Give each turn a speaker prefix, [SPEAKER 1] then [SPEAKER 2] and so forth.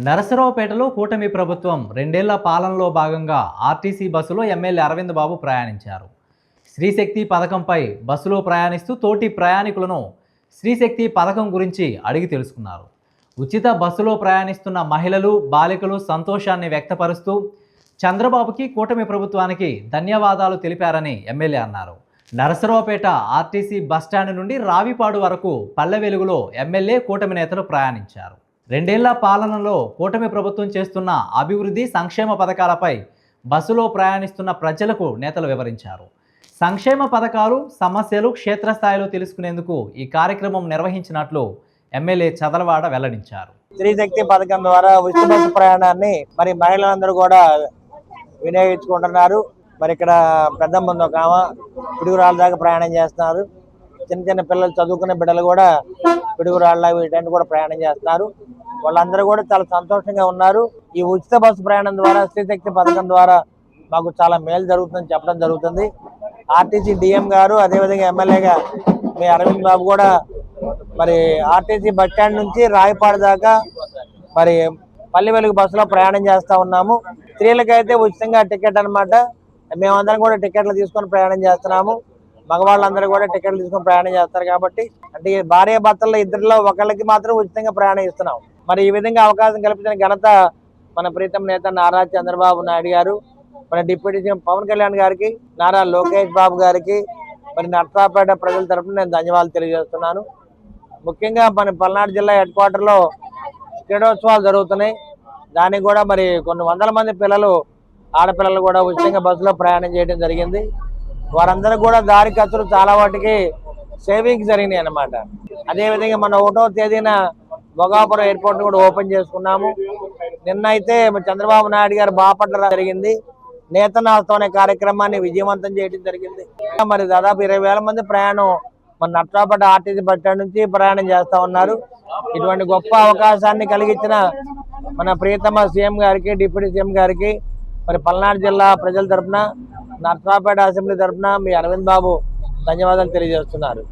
[SPEAKER 1] నరసరావుపేటలో కూటమి ప్రభుత్వం రెండేళ్ల పాలనలో భాగంగా ఆర్టీసీ బస్సులో ఎమ్మెల్యే అరవింద్ బాబు ప్రయాణించారు. శ్రీశక్తి పథకంపై బస్సులో ప్రయాణిస్తూ తోటి ప్రయాణికులను శ్రీశక్తి పథకం గురించి అడిగి తెలుసుకున్నారు. ఉచిత బస్సులో ప్రయాణిస్తున్న మహిళలు, బాలికలు సంతోషాన్ని వ్యక్తపరుస్తూ చంద్రబాబుకి, కూటమి ప్రభుత్వానికి ధన్యవాదాలు తెలిపారని ఎమ్మెల్యే అన్నారు. నరసరావుపేట ఆర్టీసీ బస్టాండ్ నుండి రావిపాడు వరకు పల్లె వెలుగులో ఎమ్మెల్యే, కూటమి నేతలు ప్రయాణించారు. రెండేళ్ల పాలనలో కూటమి ప్రభుత్వం చేస్తున్న అభివృద్ధి, సంక్షేమ పథకాలపై బస్సులో ప్రయాణిస్తున్న ప్రజలకు నేతలు వివరించారు. సంక్షేమ పథకాలు, సమస్యలు క్షేత్రస్థాయిలో తెలుసుకునేందుకు ఈ కార్యక్రమం నిర్వహించినట్లు ఎమ్మెల్యే చదలవాడ వెల్లడించారు.
[SPEAKER 2] స్త్రీశక్తి పథకం ద్వారా ఉచిత బస్సు ప్రయాణాన్ని మరి మహిళలందరూ కూడా వినియోగించుకుంటున్నారు. మరి ఇక్కడ పెద్ద ముందు ఒక ఆమె పిడుగురాళ్ళ దాకా ప్రయాణం చేస్తున్నారు. చిన్న చిన్న పిల్లలు, చదువుకునే బిడ్డలు కూడా పిడుగురాళ్ళ వీటన్ని కూడా ప్రయాణం చేస్తున్నారు. వాళ్ళందరూ కూడా చాలా సంతోషంగా ఉన్నారు. ఈ ఉచిత బస్సు ప్రయాణం ద్వారా, స్త్రీశక్తి పథకం ద్వారా మాకు చాలా మేలు జరుగుతుందని చెప్పడం జరుగుతుంది. ఆర్టీసీ డిఎం గారు, అదేవిధంగా ఎమ్మెల్యేగా మీ అరవింద్ బాబు కూడా మరి ఆర్టీసీ బస్ స్టాండ్ నుంచి రాయపాడు దాకా మరి పల్లె వెలుగు బస్సులో ప్రయాణం చేస్తూ ఉన్నాము. స్త్రీలకైతే ఉచితంగా టికెట్ అనమాట. మేమందరం కూడా టికెట్లు తీసుకొని ప్రయాణం చేస్తున్నాము. మగవాళ్ళందరూ కూడా టికెట్లు తీసుకొని ప్రయాణం చేస్తారు. కాబట్టి అంటే భార్య భర్తల్లో ఇద్దరిలో ఒకళ్ళకి మాత్రం ఉచితంగా ప్రయాణం ఇస్తున్నాం. మరి ఈ విధంగా అవకాశం కల్పించిన ఘనత మన ప్రీతం నేత నారా చంద్రబాబు నాయుడు గారు, మన డిప్యూటీ సీఎం పవన్ కళ్యాణ్ గారికి, నారా లోకేష్ బాబు గారికి, మరి నర్సాపేట ప్రజల తరఫున నేను ధన్యవాదాలు తెలియజేస్తున్నాను. ముఖ్యంగా మన పల్నాడు జిల్లా హెడ్ క్వార్టర్లో క్రీడోత్సవాలు జరుగుతున్నాయి. దానికి కూడా మరి కొన్ని వందల మంది పిల్లలు, ఆడపిల్లలు కూడా ఉచితంగా బస్సులో ప్రయాణం చేయడం జరిగింది. వారందరూ కూడా దారి ఖర్చులు చాలా వాటికి సేవింగ్స్ జరిగినాయి అన్నమాట. అదేవిధంగా మన 1వ తేదీన భోగాపురం ఎయిర్పోర్ట్ కూడా ఓపెన్ చేసుకున్నాము. నిన్న అయితే చంద్రబాబు నాయుడు గారు బాపట్ల జరిగింది. నేతనాస్తం అనే కార్యక్రమాన్ని విజయవంతం చేయడం జరిగింది. మరి దాదాపు 20,000 మంది ప్రయాణం మన నర్సాపేట ఆర్టీసీ బస్ స్టాండ్ నుంచి ప్రయాణం చేస్తూ ఉన్నారు. ఇటువంటి గొప్ప అవకాశాన్ని కలిగించిన మన ప్రియతమ సీఎం గారికి, డిప్యూటీ సీఎం గారికి, మరి పల్నాడు జిల్లా ప్రజల తరఫున, నర్సాపేట అసెంబ్లీ తరఫున మీ అరవింద్ బాబు ధన్యవాదాలు తెలియజేస్తున్నారు.